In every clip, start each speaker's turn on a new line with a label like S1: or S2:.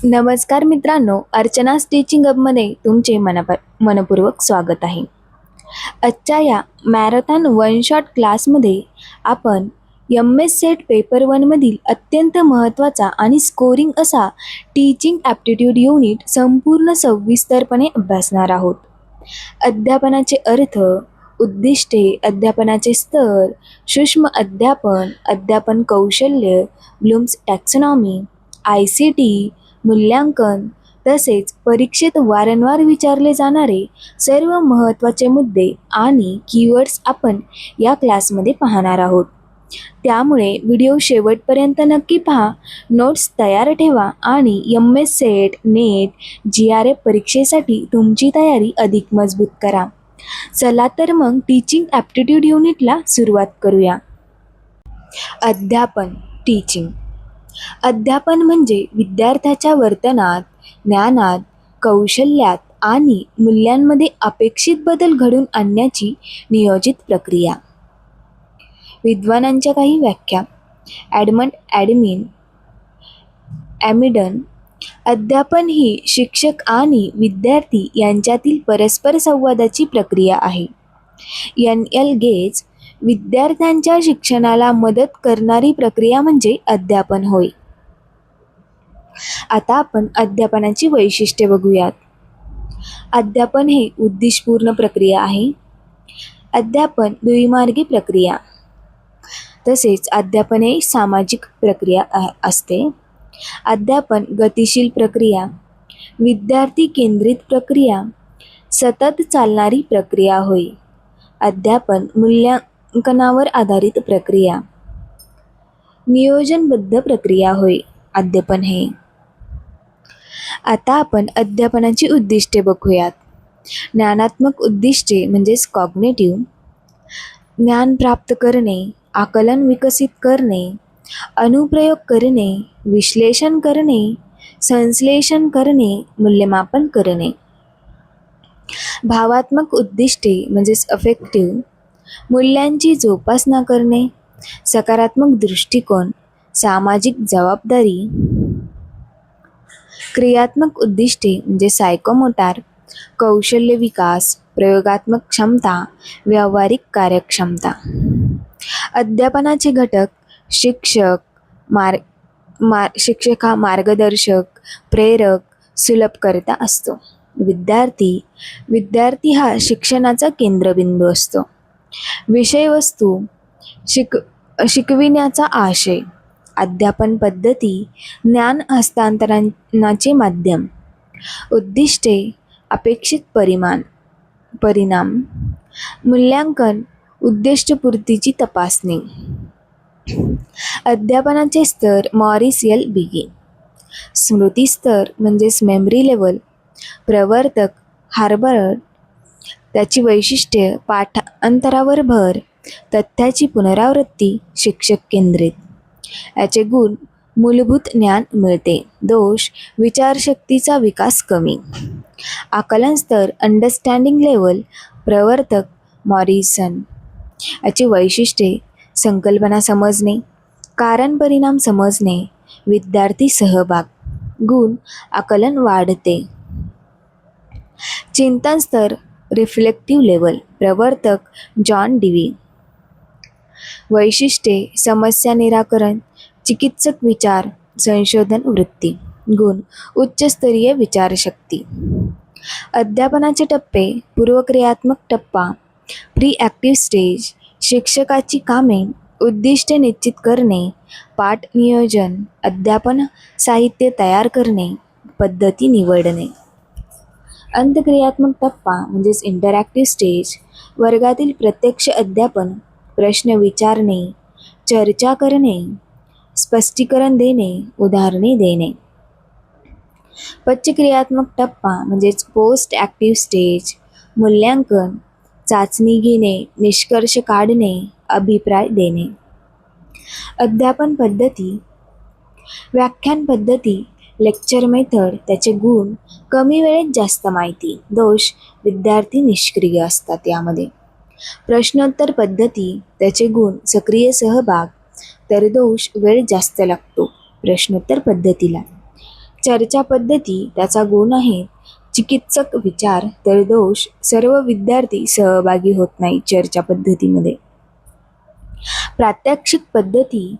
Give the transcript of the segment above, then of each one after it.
S1: नमस्कार मित्रांनो, अर्चना's टीचिंग हबमध्ये तुमचे मनपूर्वक स्वागत आहे. आजच्या या मॅरेथॉन वन शॉट क्लासमध्ये आपण MS सेट पेपर 1 मधील अत्यंत महत्त्वाचा आणि स्कोरिंग असा टीचिंग ॲप्टिट्यूड युनिट संपूर्ण सविस्तरपणे अभ्यासणार आहोत. अध्यापनाचे अर्थ, उद्दिष्टे, अध्यापनाचे स्तर, सूक्ष्म अध्यापन, अध्यापन कौशल्य, ब्लूम्स टॅक्सॉनॉमी, ICT, मूल्यांकन तसेच परीक्षेत वारंवार विचारले जाणारे सर्व महत्त्वाचे मुद्दे आणि कीवर्ड्स आपण या क्लासमध्ये पाहणार आहोत. त्यामुळे व्हिडिओ शेवटपर्यंत नक्की पहा, नोट्स तयार ठेवा आणि MS सेट, नेट, GRF परीक्षेसाठी तुमची तयारी अधिक मजबूत करा. चला तर मग टीचिंग ॲप्टिट्यूड युनिटला सुरुवात करूया. अध्यापन, टीचिंग. अध्यापन म्हणजे विद्यार्थ्याच्या वर्तनात, ज्ञानात, कौशल्यात आणि मूल्यांमध्ये अपेक्षित बदल घडवून आणण्याची नियोजित प्रक्रिया. विद्वानांच्या काही व्याख्या. ॲमिडन, अध्यापन ही शिक्षक आणि विद्यार्थी यांच्यातील परस्पर संवादाची प्रक्रिया आहे. NL गेज, विद्यार्थ्यांच्या शिक्षणाला मदत करणारी प्रक्रिया म्हणजे अध्यापन होय. आता आपण अध्यापनाची वैशिष्ट्ये बघूयात. अध्यापन हे उद्दिष्टपूर्ण प्रक्रिया आहे. अध्यापन द्विमार्गी प्रक्रिया. तसेच अध्यापन हे सामाजिक प्रक्रिया असते. अध्यापन गतिशील प्रक्रिया, विद्यार्थी केंद्रित प्रक्रिया, सतत चालणारी प्रक्रिया होय. अध्यापन मूल्यांकनावर आधारित प्रक्रिया, नियोजनबद्ध प्रक्रिया होय अध्यापन हे. आता आपण अध्यापनाची उद्दिष्टे बघूयात. ज्ञानात्मक उद्दिष्टे म्हणजेच कॉग्निटिव्ह, ज्ञान प्राप्त करणे, आकलन विकसित करणे, अनुप्रयोग करणे, विश्लेषण करणे, संश्लेषण करणे, मूल्यमापन करणे. भावात्मक उद्दिष्टे म्हणजेच अफेक्टिव्ह, मूल्यांची जोपासना करणे, सकारात्मक दृष्टिकोन, सामाजिक जबाबदारी. क्रियात्मक उद्दिष्टे म्हणजे सायकोमोटार, कौशल्य विकास, प्रयोगात्मक क्षमता, व्यावहारिक कार्यक्षमता. अध्यापनाचे घटक. शिक्षक हा मार्गदर्शक, प्रेरक, सुलभकर्ता असतो. विद्यार्थी हा शिक्षणाचा केंद्रबिंदू असतो. विषयवस्तू, शिकविण्याचा आशय. अध्यापन पद्धती, ज्ञान हस्तांतरणाचे माध्यम. उद्दिष्टे, अपेक्षित परिणाम. मूल्यांकन, उद्दिष्टपूर्तीची तपासणी. अध्यापनाचे स्तर. Morris L. बिगी. स्मृती स्तर म्हणजेच मेमरी लेवल. प्रवर्तक हार्वर्ड. त्याची वैशिष्ट्ये, पाठांतरावर भर, तथ्याची पुनरावृत्ती, शिक्षक केंद्रित. याचे गुण, मूलभूत ज्ञान मिळते. दोष, विचारशक्तीचा विकास कमी. आकलन स्तर. Understanding level. प्रवर्तक मॉरिसन. याची वैशिष्ट्ये, संकल्पना समजणे, कारण परिणाम समजणे, विद्यार्थी सहभाग. गुण, आकलन वाढते. चिंतन स्तर. Reflective level. प्रवर्तक जॉन डिवी. वैशिष्ट्ये, समस्या निराकरण, चिकित्सक विचार, संशोधन वृत्ती. गुण, उच्चस्तरीय विचारशक्ती. अध्यापनाचे टप्पे. पूर्वक्रियात्मक टप्पा, प्री ॲक्टिव्ह स्टेज, शिक्षकाची कामे, उद्दिष्टे निश्चित करणे, पाठ नियोजन, अध्यापन साहित्य तयार करणे, पद्धती निवडणे. अंतक्रियात्मक टप्पा म्हणजेच इंटरॅक्टिव्ह स्टेज, वर्गातील प्रत्यक्ष अध्यापन, प्रश्न विचारणे, चर्चा करणे, स्पष्टीकरण देणे, उदाहरणे देणे. पश्चक्रियात्मक टप्पा म्हणजेच पोस्ट ॲक्टिव्ह स्टेज, मूल्यांकन, चाचणी घेणे, निष्कर्ष काढणे, अभिप्राय देणे. अध्यापन पद्धती. व्याख्यान पद्धती, लेक्चर मेथड. त्याचे गुण, कमी वेळेत जास्त माहिती. दोष, विद्यार्थी निष्क्रिय असतात यामध्ये. प्रश्नोत्तर पद्धती. त्याचे गुण, सक्रिय सहभाग. तर दोष, वेळ जास्त लागतो प्रश्नोत्तर पद्धतीला. चर्चा पद्धती त्याचा गुण आहे. चिकित्सक विचार तर दोष. सर्व विद्यार्थी सहभागी होत नाही चर्चा पद्धतीमध्ये. प्रात्यक्षिक पद्धती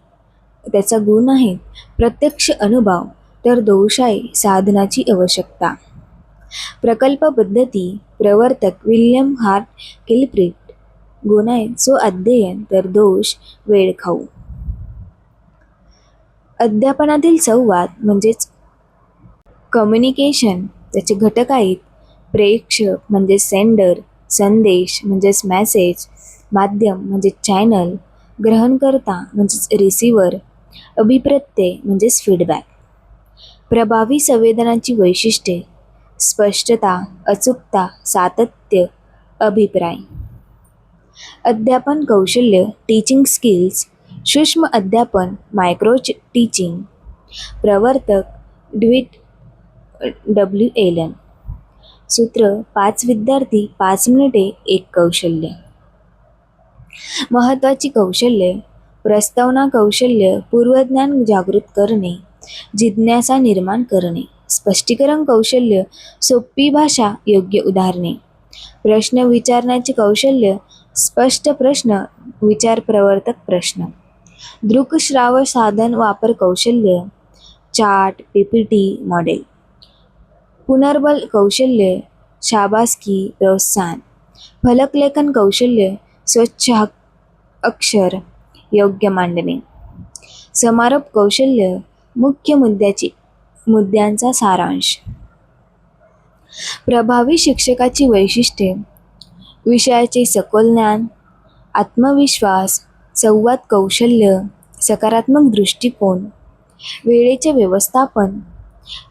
S1: त्याचा गुण आहे. प्रत्यक्ष अनुभव तर दोष आहे साधनाची आवश्यकता. प्रकल्प पद्धती प्रवर्तक विल्यम हार्ट किलप्रिट. गुण आहे सो अध्ययन तर दोष वेळखाऊ. अध्यापनातील संवाद म्हणजेच कम्युनिकेशन त्याचे घटक आहेत. प्रेषक म्हणजे सेंडर, संदेश म्हणजेच मेसेज, माध्यम म्हणजे चॅनल, ग्रहणकर्ता म्हणजेच रिसिव्हर, अभिप्रत्यय म्हणजेच फीडबॅक. प्रभावी संवेदनाची वैशिष्ट्ये स्पष्टता, अचूकता, सातत्य, अभिप्राय. अध्यापन कौशल्य टीचिंग स्किल्स. सूक्ष्म अध्यापन मायक्रो टीचिंग. प्रवर्तक ड्विट डब्ल्यू एलन. सूत्र 5 विद्यार्थी 5 मिनिटे 1 कौशल्य. महत्त्वाची कौशल्ये प्रस्तावना कौशल्य पूर्वज्ञान जागृत करणे, जिज्ञासा निर्माण करणे. स्पष्टीकरण कौशल्य सोपी भाषा, योग्य उदाहरणे. प्रश्न विचारण्याचे कौशल्य स्पष्ट प्रश्न, विचार प्रवर्तक प्रश्न. दृकश्राव्य साधन वापर कौशल्य चार्ट, पीपीटी, मॉडेल. पुनर्बल कौशल्य शाबासकी, प्रोत्साहन. फलकलेखन कौशल्य स्वच्छ अक्षर, योग्य मांडणे. समारोप कौशल्य मुख्य मुद्द्यांचा सारांश. प्रभावी शिक्षकाची वैशिष्ट्ये विषयाचे सखोल ज्ञान, आत्मविश्वास, संवाद कौशल्य, सकारात्मक दृष्टिकोन, वेळेचे व्यवस्थापन,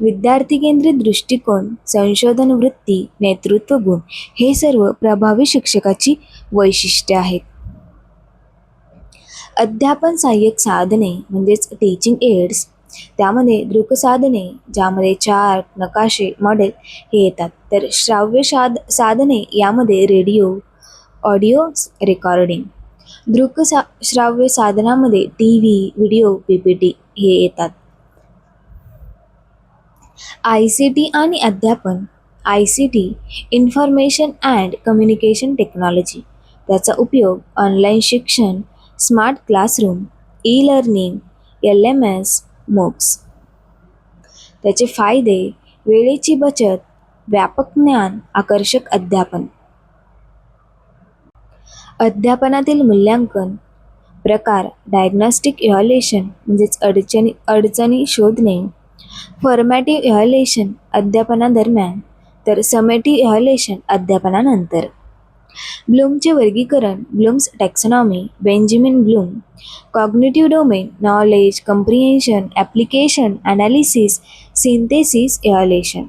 S1: विद्यार्थी केंद्रित दृष्टिकोन, संशोधन वृत्ती, नेतृत्व गुण हे सर्व प्रभावी शिक्षकाची वैशिष्ट्ये आहेत. अध्यापन सहाय्यक साधने म्हणजेच टीचिंग एड्स. त्यामध्ये दृकसाधने ज्यामध्ये चार्ट, नकाशे, मॉडेल हे येतात. तर श्राव्य साधने यामध्ये रेडिओ, ऑडिओ रेकॉर्डिंग. श्राव्य साधनामध्ये टी व्ही, व्हिडिओ, पीपीटी हे येतात. ICT आणि अध्यापन. ICT information and communication technology. त्याचा उपयोग ऑनलाईन शिक्षण, smart classroom, e-learning, LMS, MOOCs. त्याचे फायदे वेळेची बचत, व्यापक ज्ञान, आकर्षक अध्यापन. अध्यापनातील मूल्यांकन प्रकार डायग्नॉस्टिक इव्हॅल्युएशन म्हणजेच अडचणी शोधणे, फॉर्मॅटिव्ह इव्हॅल्युएशन अध्यापनादरम्यान तर समेटिव्ह इव्हॅल्युएशन अध्यापनानंतर. ब्लूमचे वर्गीकरण Bloom's taxonomy, Benjamin Bloom. Cognitive domain knowledge, comprehension, application, analysis, synthesis, evaluation.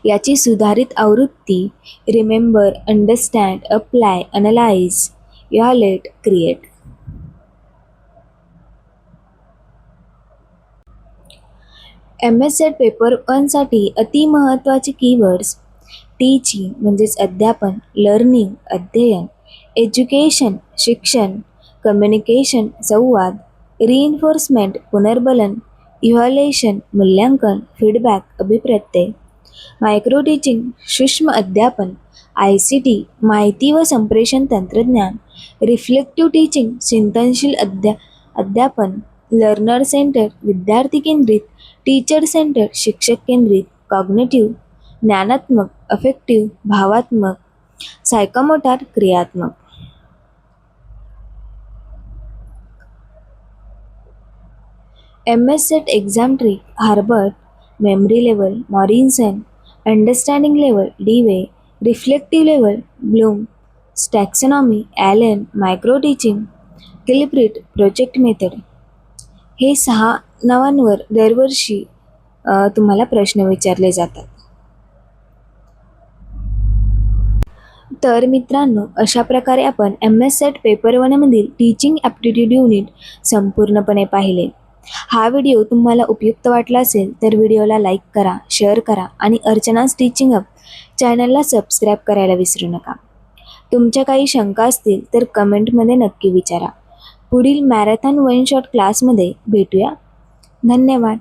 S1: याची सुधारित आवृत्ती remember, understand, apply, analyse, evaluate, create. MS paper 1 साठी अति महत्त्वाचे कीवर्ड्स टीचिंग म्हणजेच अध्यापन, लर्निंग अध्ययन, एज्युकेशन शिक्षण, कम्युनिकेशन संवाद, रिइन्फोर्समेंट पुनर्बलन, इव्हॅल्युएशन मूल्यांकन, फीडबॅक अभिप्रत्यय. मायक्रो टीचिंग सूक्ष्म अध्यापन, ICT माहिती व संप्रेषण तंत्रज्ञान, रिफ्लेक्टिव्ह टीचिंग चिंतनशील अध्यापन, लर्नर सेंटर विद्यार्थी केंद्रित, टीचर सेंटर शिक्षक केंद्रित, कॉग्निटिव्ह ज्ञानात्मक, अफेक्टिव्ह भावात्मक, सायकोमोटर क्रियात्मक. MS exam trick Harvard, memory level Morrison, understanding level Dewey, reflective level Bloom, taxonomy Allen, micro teaching Kilpatrick, project method. हे 6 नावांवर दरवर्षी तुम्हाला प्रश्न विचारले जातात. तर मित्रांनो, अशा प्रकारे आपण MS पेपर 1 मधील टीचिंग ॲप्टिट्यूड युनिट संपूर्णपणे पाहिले. हा व्हिडिओ तुम्हाला उपयुक्त वाटला असेल तर व्हिडिओला लाईक करा, शेअर करा आणि अर्चनाज टीचिंग हब चॅनलला सबस्क्राईब करायला विसरू नका. तुमच्या काही शंका असतील तर कमेंटमध्ये नक्की विचारा. पुढील मॅरेथॉन वन शॉट क्लासमध्ये भेटूया. धन्यवाद.